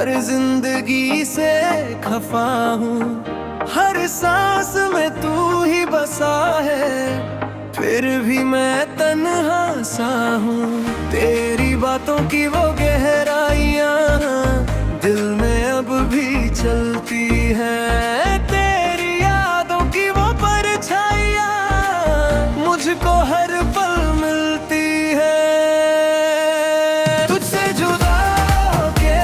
पर जिंदगी से खफा हूँ। हर सांस में तू ही बसा है, फिर भी मैं तन्हा सा हूँ। तेरी बातों की वो गहराइयाँ दिल में अब भी चलती है। तेरी यादों की वो परछाइयाँ मुझको हर पल मिलती है। तुझसे जुदा होके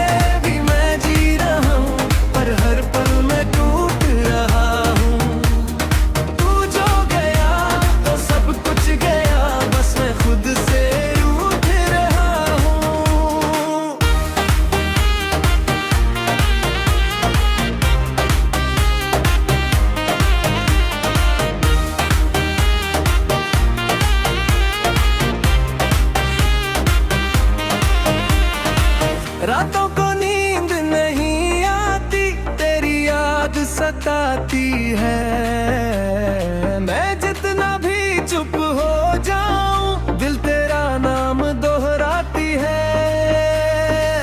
भी मैं जी रहा हूँ, पर हर पल मैं टूट रहा हूँ। तू जो गया तो सब कुछ गया, बस मैं खुद से रूठ रहा हूँ। रातों को नींद नहीं आती, तेरी याद सताती है। मैं जितना भी चुप हो जाऊं, दिल तेरा नाम दोहराती है।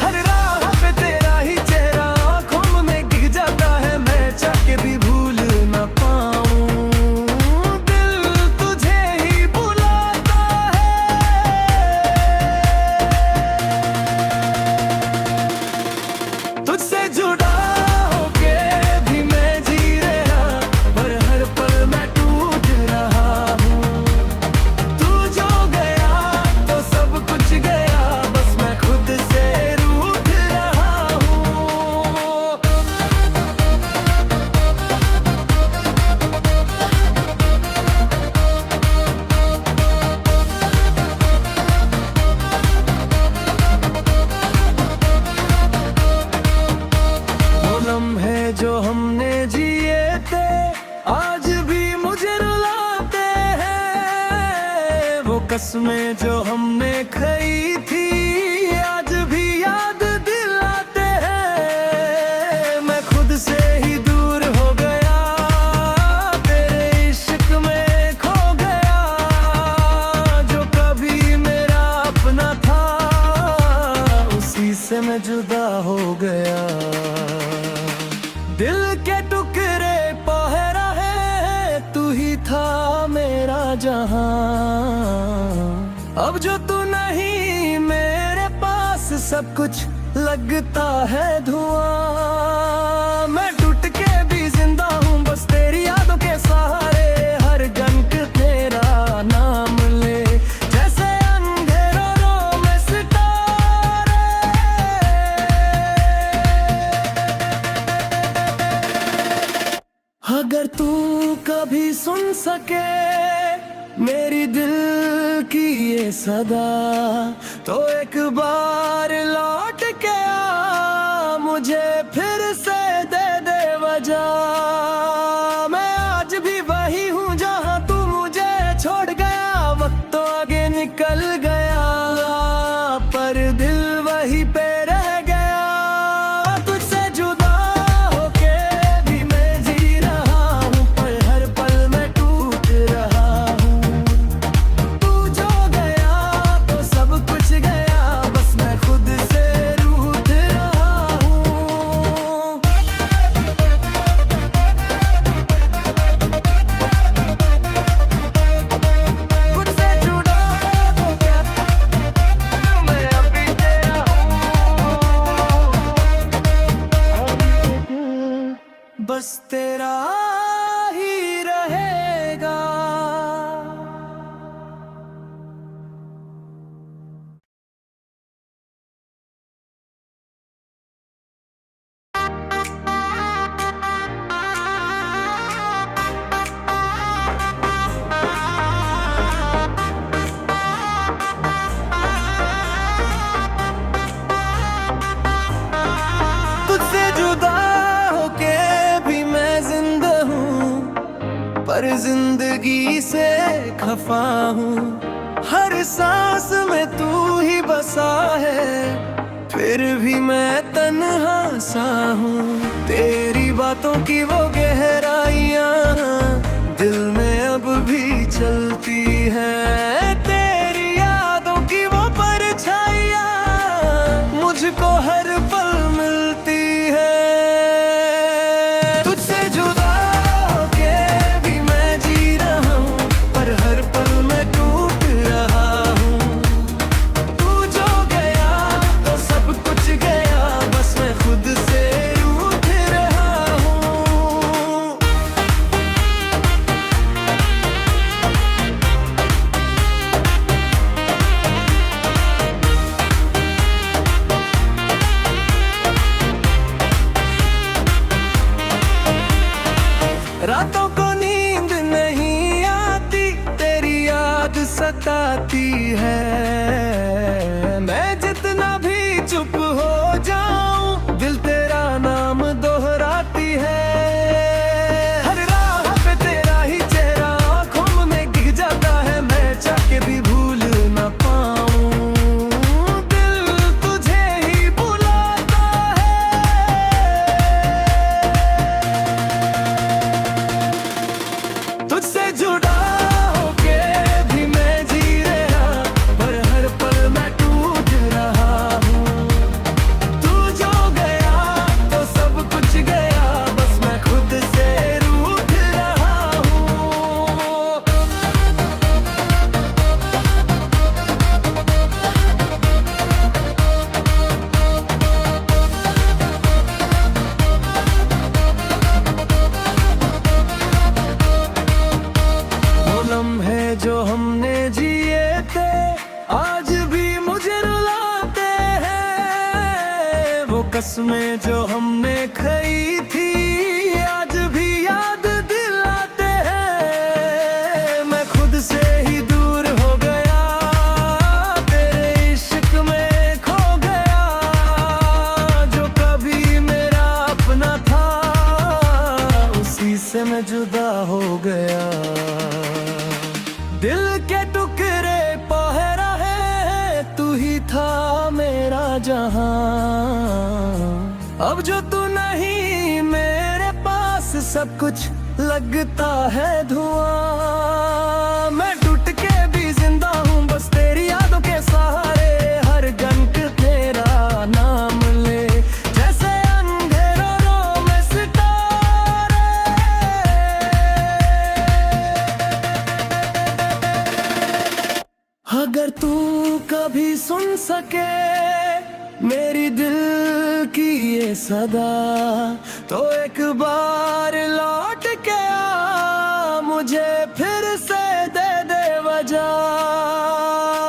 हर राह पे तेरा ही चेहरा आंखों में दिख जाता है, मैं चाह के भी भूल न पाऊं। दिल तुझे ही बुलाता है। तुझसे जुड़ा होके भी मैं जी रहा, पर हर पल मैं टूट रहा हूँ। तू जो गया तो सब कुछ गया, बस मैं खुद से रूठ रहा हूँ। वो लम्हे जो हमने जिए थे आज भी मुझे रुलाते हैं। वो कसमें जो हमने खाई थी आज भी याद दिलाते हैं। मैं खुद से ही दूर हो गया, तेरे इश्क में खो गया। जो कभी मेरा अपना था, उसी से मैं जुदा हो गया। दिल के टुकड़े पह रहे हैं, तू ही था मेरा जहां। अब जो तू नहीं मेरे पास, सब कुछ लगता है धुआं। मैं टूट के भी जिंदा हूँ, बस तेरी यादों के सहारे। हर गंक तेरा नाम ले, जैसे अंधेरों में सितारे। अगर तू कभी सुन सके मेरी दिल की ये सदा, तो एक बार लौट के आ, मुझे फिर से दे दे वजह। मैं आज भी वही हूँ जहाँ तू मुझे छोड़ गया। वक्त तो आगे निकल गया, पर दिल वहीं पे रह गया। तुझसे जुदा होके भी मैं जी रहा हूँ, पर हर पल मैं टूट रहा हूँ। तू जो गया तो सब कुछ गया, बस मैं खुद से रूठ रहा हूँ। तुझसे जुड़ा होके मैं अभी तेरा हूँ, बस तेरा ही रहेगा। तुझसे जुदा होके भी मैं जिंदा हूँ, पर जिंदगी से खफा हूँ। हर सांस में तू ही बसा है, फिर भी मैं तन्हा सा हूँ। तेरी बातों की वो गहराइयाँ दिल में अब भी चलती है। तेरी यादों की वो परछाइयाँ मुझको हर पल मिलती सताती है। मैं जितना भी चुप हो जाऊं, दिल तेरा नाम दोहराती है। हर राह पे तेरा ही चेहरा आंखों में दिख जाता है, मैं चाह के भी भूल ना पाऊं, दिल तुझे ही बुलाता है। तुझसे जुड़ा लम्हे जो हमने जिए थे आज भी मुझे रुलाते हैं। वो कसमें जो हमने खाई थी आज भी याद दिलाते हैं। मैं खुद से ही दूर हो गया, तेरे इश्क में खो गया। जो कभी मेरा अपना था उसी से मैं जुदा हो गया। दिल के टुकड़े पहरा है, तू ही था मेरा जहां। अब जो तू नहीं मेरे पास, सब कुछ लगता है धुआं। मैं टूट के भी जिंदा हूँ बस तेरी यादों के सहारे। हर घंटे तेरा नाम ले जैसे अंधेरों में सितारे। अगर तू कभी सुन सके मेरी दिल की ये सदा, तो एक बार लौट के आ, मुझे फिर से दे दे वजह।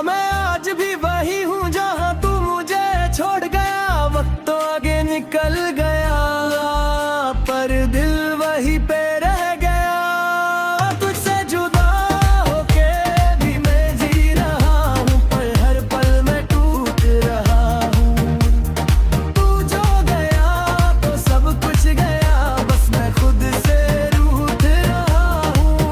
मैं आज भी वही हूँ जहाँ तू मुझे छोड़ गया। वक्त तो आगे निकल गया पर दिल वही पे रह गया। तुझसे जुदा होके भी मैं जी रहा हूँ, पर हर पल मैं टूट रहा हूँ। तू जो गया तो सब कुछ गया, बस मैं खुद से रूठ रहा हूँ।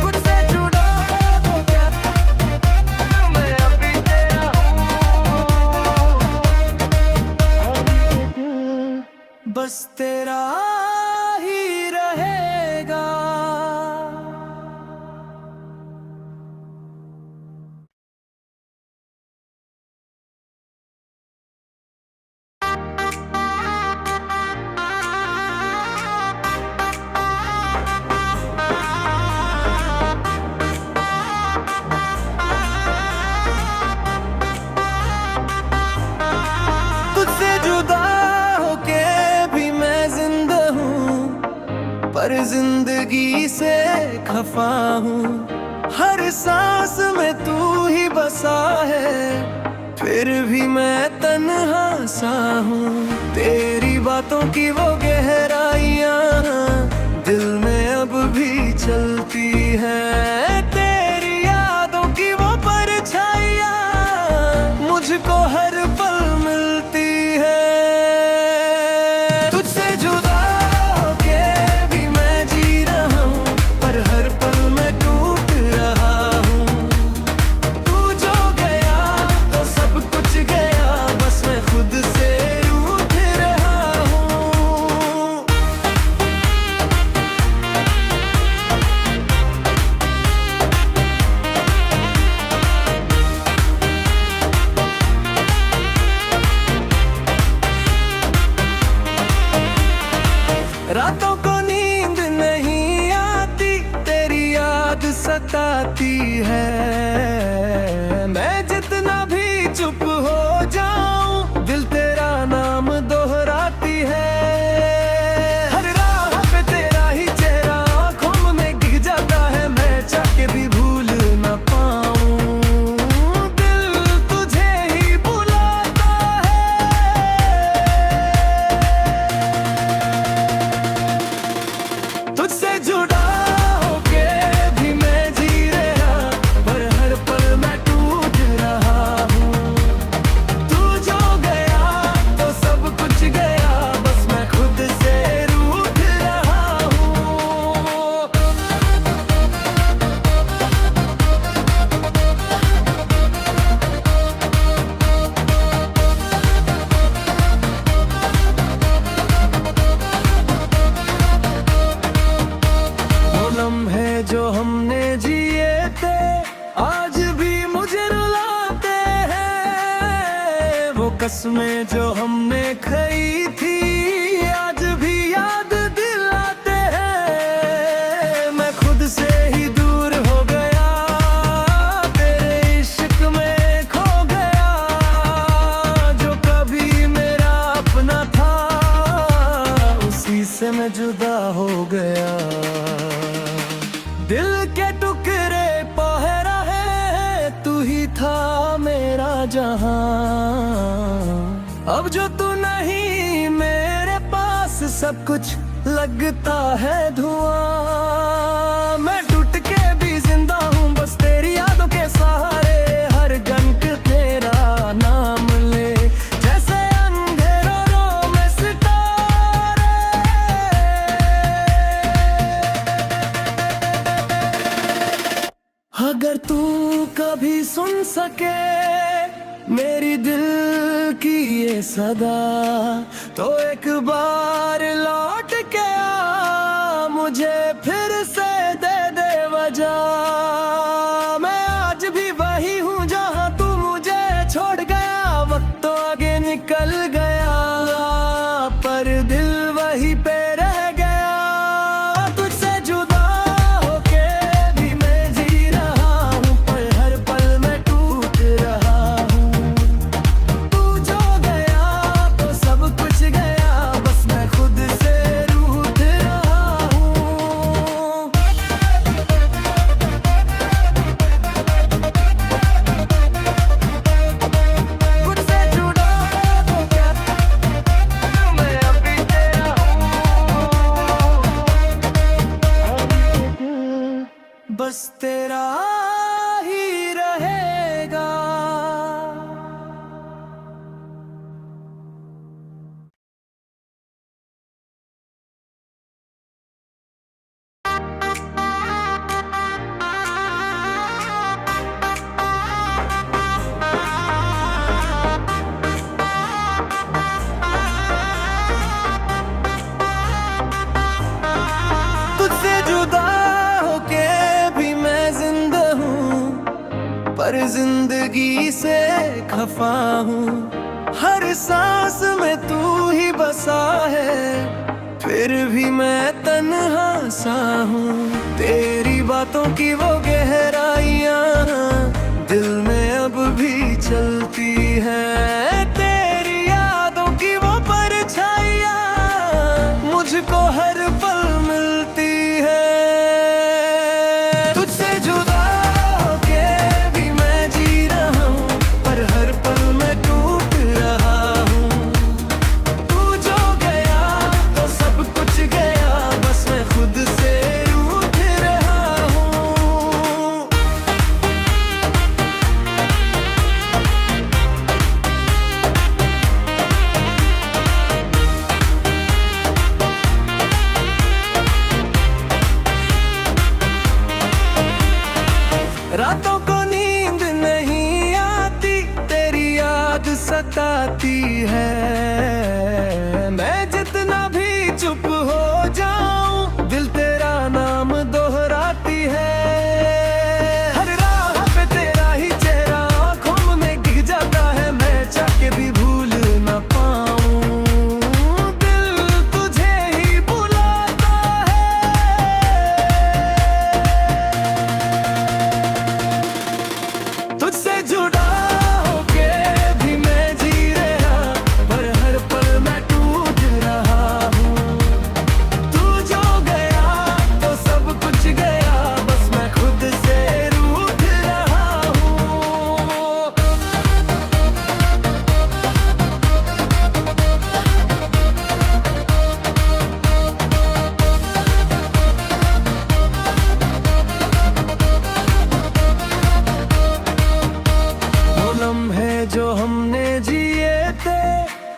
तुझसे जुड़ा तो क्या मैं अभी तेरा हूँ, बस तेरा ही रहेगा। तुझसे जुदा होके भी मैं जिंदा हूँ, पर जिंदगी से खफा हूँ। हर सांस में तू ही बसा है, फिर भी मैं तन्हा सा हूँ। तेरी बातों की वो गहराइयाँ दिल में अब भी चलती है। तेरी यादों की वो परछाइयाँ मुझको हर पल मिलती है। तुझसे जुदा होके भी मैं जी रहा हूँ, पर हर पल मैं टूट रहा हूँ। तू जो गया तो सब कुछ गया, बस मैं खुद से रूठ रहा हूँ। रातों को नींद नहीं आती, तेरी याद सताती है। मैं जितना भी चुप हो जाऊं, दिल तेरा नाम दोहराती है। हर राह पे तेरा ही चेहरा आंखों में दिख जाता है, मैं चाह के भी भूल ना पाऊं, दिल तुझे ही बुलाता है। हमने खाई थी आज भी याद दिलाते हैं। मैं खुद से ही दूर हो गया, तेरे इश्क में खो गया। जो कभी मेरा अपना था उसी से मैं जुदा हो गया। दिल के टुकड़े पह रहे, तू ही था मेरा जहां। अब जो तू नहीं मेरे पास, सब कुछ लगता है धुआं। मैं टूट के भी जिंदा हूँ बस तेरी यादों के सहारे। हर घंट तेरा नाम ले जैसे अंधेरों में सितारे। अगर तू कभी सुन सके मेरी दिल की ये सदा, तो एक बार लौट के आ, मुझे फिर से दे दे वजह। मैं आज भी वही हूँ जहाँ तू मुझे छोड़ गया। वक्त तो आगे निकल गया पर दिल वहीं पे रह गया। तुझसे जुदा होके भी मैं जी रहा हूँ, पर हर पल मैं टूट रहा हूँ। तू जो गया तो सब कुछ गया, बस मैं खुद से रूठ रहा हूँ। तुझसे जुड़ा तो क्या मैं अभी तेरा हूँ, बस तेरा ही रहेगा। तुझसे जुदा होके भी मैं जिंदा हूँ, पर जिंदगी से खफा हूँ। हर सांस में तू ही बसा है, फिर भी मैं तन्हा सा हूँ। तेरी बातों की वो गहराइयाँ दिल में अब भी चलती है। तेरी यादों की वो परछाइयाँ मुझको हर पल मिलती है। तुझसे जुदा होके भी मैं जी रहा हूँ, पर हर पल मैं टूट रहा हूँ। तू जो गया तो सब कुछ गया, बस मैं खुद से रूठ रहा हूँ। रातों को नींद नहीं आती, तेरी याद सताती है। मैं जितना भी चुप हो जाऊं, दिल तेरा नाम दोहराती है। हर राह पे तेरा ही चेहरा आंखों में गिर जाता है, मैं चाह के भी भूल न पाऊं। दिल तुझे ही बुलाता है। तुझसे जुड़ा होके भी मैं जी रहा, पर हर पल मैं टूट रहा हूँ। तू जो गया तो सब कुछ गया, बस मैं खुद से रूठ रहा हूँ। वो लम्हे जो हमने जिए थे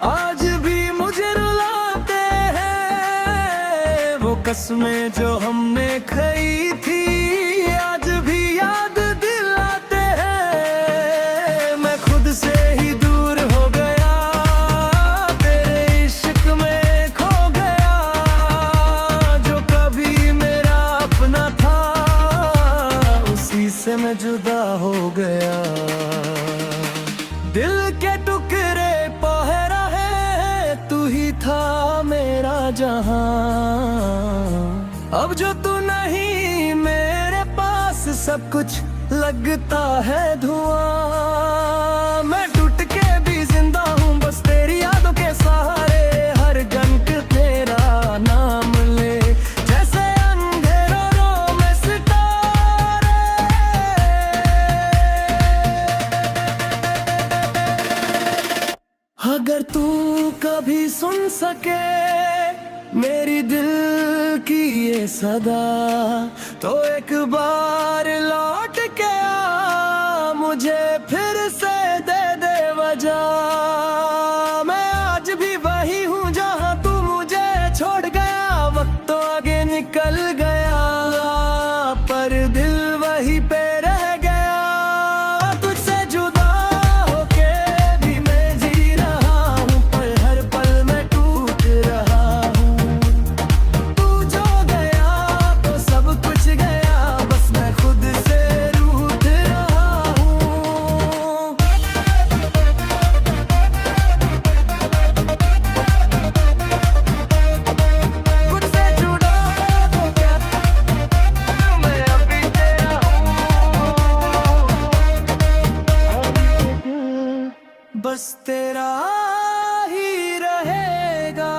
आज भी मुझे रुलाते हैं। वो कसमें जो हमने खाई थी आज भी याद दिलाते हैं। मैं खुद से ही दूर हो गया, तेरे इश्क में खो गया। जो कभी मेरा अपना था उसी से मैं जुदा हो गया। दिल के टुकड़े पह रहे, जहां। अब जो तू नहीं मेरे पास सब कुछ लगता है धुआं। मैं टूट के भी जिंदा हूँ बस तेरी यादों के सहारे। हर घंट तेरा नाम ले जैसे अंधेरों में सितारे। अगर तू कभी सुन सके मेरी दिल की ये सदा तो एक बार लौट के आ मुझे फिर से दे दे वजह। मैं आज भी वही हूँ जहाँ तू मुझे छोड़ गया। वक्त तो आगे निकल गया पर दिल वही पे रह गया। तुझसे जुदा होके भी मैं जी रहा हूँ पर हर पल मैं टूट रहा हूँ। तू जो गया तो सब कुछ गया बस मैं खुद से रूठ रहा हूँ। तुझसे जुड़ा तो क्या मैं अभी तेरा हूँ। बस तेरा ही रहेगा।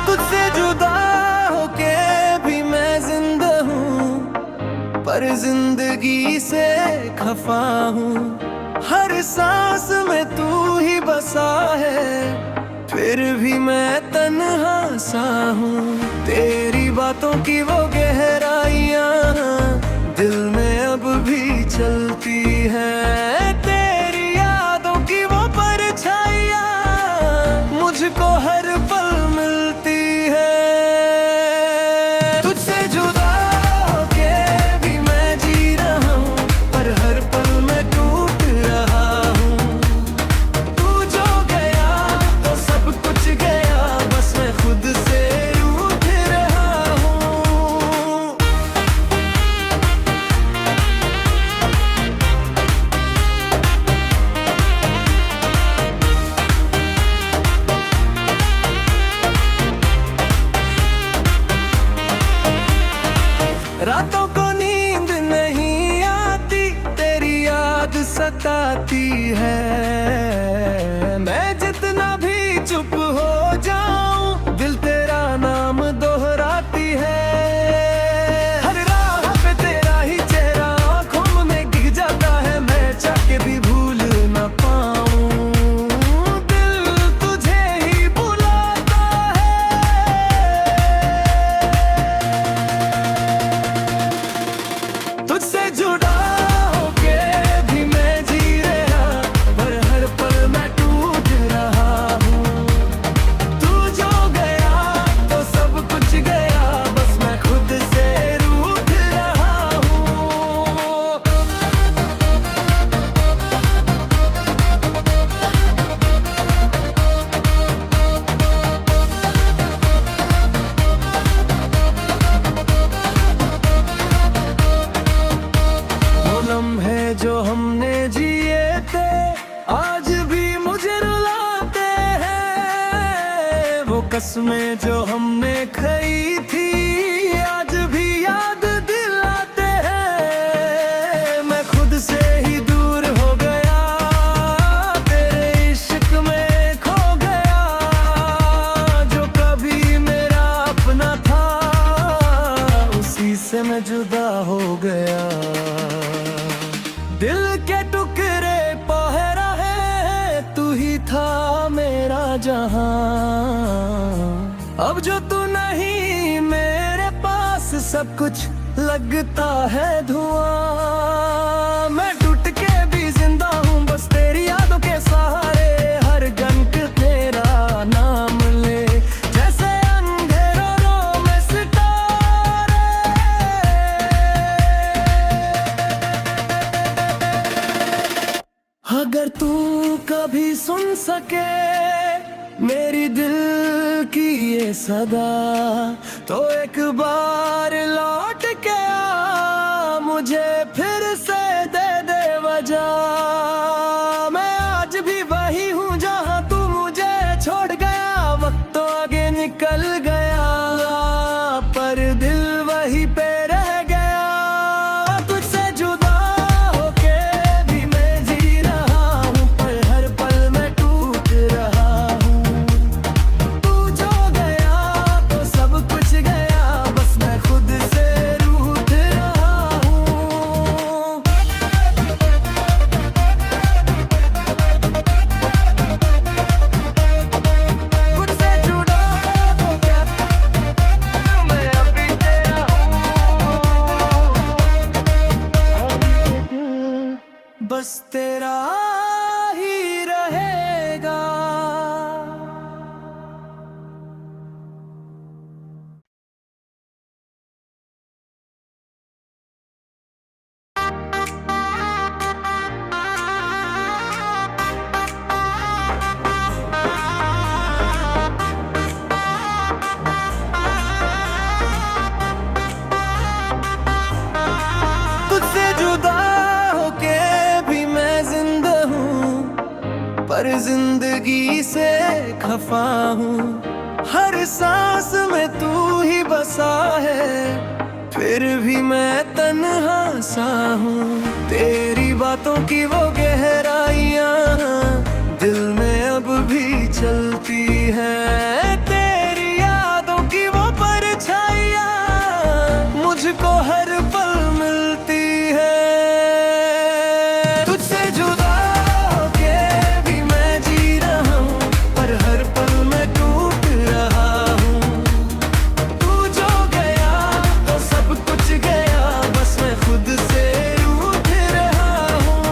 तुझसे जुदा होके भी मैं जिंदा हूँ पर जिंदगी से खफा हूँ। हर सांस में तू ही बसा है फिर भी मैं तन्हा सा हूँ। तेरी बातों की वो गहराइयाँ दिल में अब भी चलती है। तेरी यादों की वो परछाइयाँ मुझको हर पल मिलती है। तुझसे जुदा होके भी मैं जी रहा हूँ पर हर पल मैं टूट रहा हूँ। तू जो गया तो सब कुछ गया बस मैं खुद से रूठ रहा हूँ। रातों को नींद नहीं आती तेरी याद सताती है। मैं जितना भी चुप हो जाऊं दिल तेरा नाम दोहराती है। हर राह पे तेरा ही चेहरा आंखों में दिख जाता है। मैं चाह के भी भूल न पाऊं दिल तुझे ही बुलाता है। तुझसे जुड़ा होके भी मैं जी रहा पर हर पल मैं टूट रहा हूँ। तू जो गया तो सब कुछ गया बस मैं खुद से रूठ रहा हूँ। वो लम्हे जो हमने जिए थे आज भी मुझे रुलाते हैं। वो कसमें जो हमने खाई थी आज भी याद दिलाते हैं। मैं खुद से ही दूर हो गया तेरे इश्क में खो गया। जो कभी मेरा अपना था उसी से मैं जुदा हो गया। दिल के टुकड़े पह रहे तू ही था मेरा जहां। अब जो तू नहीं मेरे पास सब कुछ लगता है धुआं। मैं टूट के भी जिंदा हूँ बस तेरी यादों के सहारे। हर घंट तेरा नाम ले जैसे अंधेरों में सितारे। कभी सुन सके मेरी दिल की ये सदा, तो एक बार लौट के आ, मुझे फिर से दे दे वजह। मैं आज भी वही हूँ जहाँ तू मुझे छोड़ गया, वक्त तो आगे निकल गया पर दिल वही पे रह गया। तुझसे जुदा होके भी मैं जी रहा हूँ, पर हर पल मैं टूट रहा हूँ। तू जो गया तो सब कुछ गया, बस मैं खुद से रूठ रहा हूँ। तुझसे जुड़ा हो क्या मैं अभी तेरा हूँ, बस तेरा ही रहेगा। तुझसे जुदा होके भी मैं जिंदा हूँ, पर जिंदगी से खफा हूँ। हर सांस में तू ही बसा है, फिर भी मैं तन्हा सा हूँ। तेरी बातों की वो गहराइयाँ दिल में अब भी चलती है, तेरी यादों की वो परछाइयाँ मुझको हर पल मिलती है। तुझसे जुदा होके भी मैं जी रहा हूँ, पर हर पल मैं टूट रहा हूँ। तू जो गया तो सब कुछ गया, बस मैं खुद से रूठ रहा हूँ।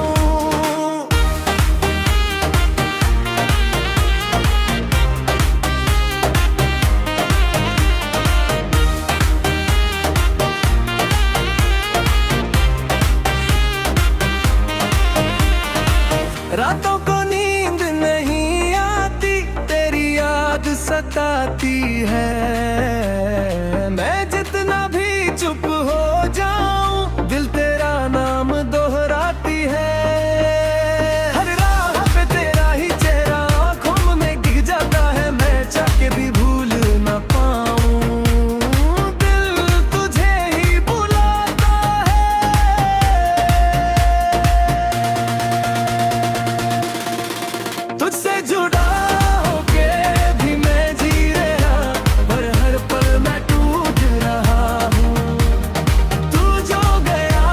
रातों को नींद नहीं आती, तेरी याद सताती है। मैं जितना भी चुप हो जाऊं, दिल तेरा नाम दोहराती है। हर राह पे तेरा ही चेहरा आंखों में दिख जाता है, मैं चाह के भी भूल ना पाऊं। दिल तुझे ही बुलाता है। तुझसे जुड़ा होके भी मैं जी रहा, पर हर पल मैं टूट रहा हूँ। तू जो गया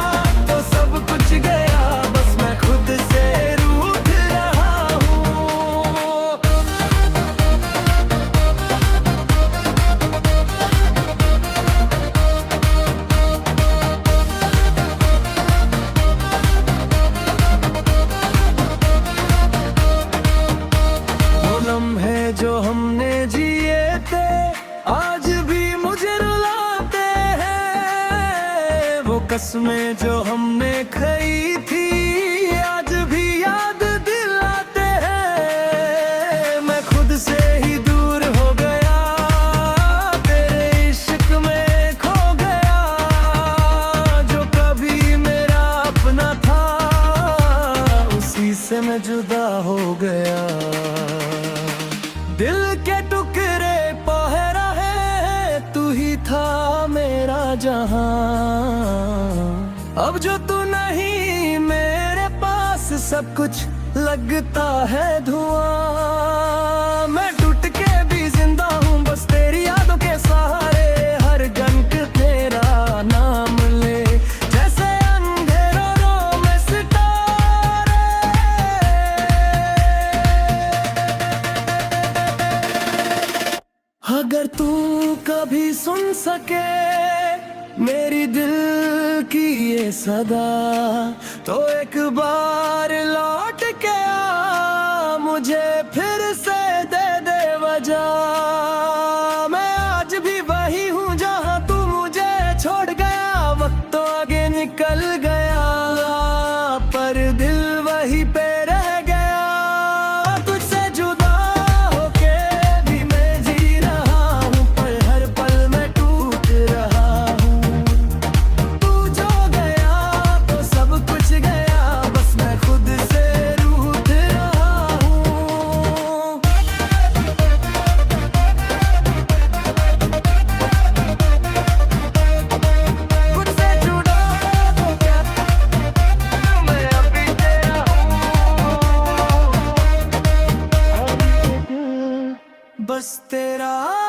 तो सब कुछ गया, बस मैं खुद से रूठ रहा हूँ। वो लम्हे जो हमने जिए थे आज भी मुझे रुलाते हैं। वो कसमें जो हमने खाई थी आज भी याद दिलाते हैं। मैं खुद से ही दूर हो गया, तेरे इश्क में खो गया। जो कभी मेरा अपना था, उसी से मैं जुदा हो गया। दिल के टुकड़े पहरा है, तू ही था मेरा जहां। अब जो तू नहीं मेरे पास, सब कुछ लगता है धुआं। मैं टूट के भी जिंदा हूँ, बस तेरी यादों के सहारे। हर घंट तेरा नाम ले, जैसे अंधेरों में सितारे। अगर तू कभी सुन सके मेरी दिल की ये सदा, तो एक बार लौट के आ, मुझे फिर से दे दे वजह। मैं आज भी वही हूँ जहाँ तू मुझे छोड़ गया, वक्त तो आगे निकल गया पर दिल वही पे रह गया। बस तेरा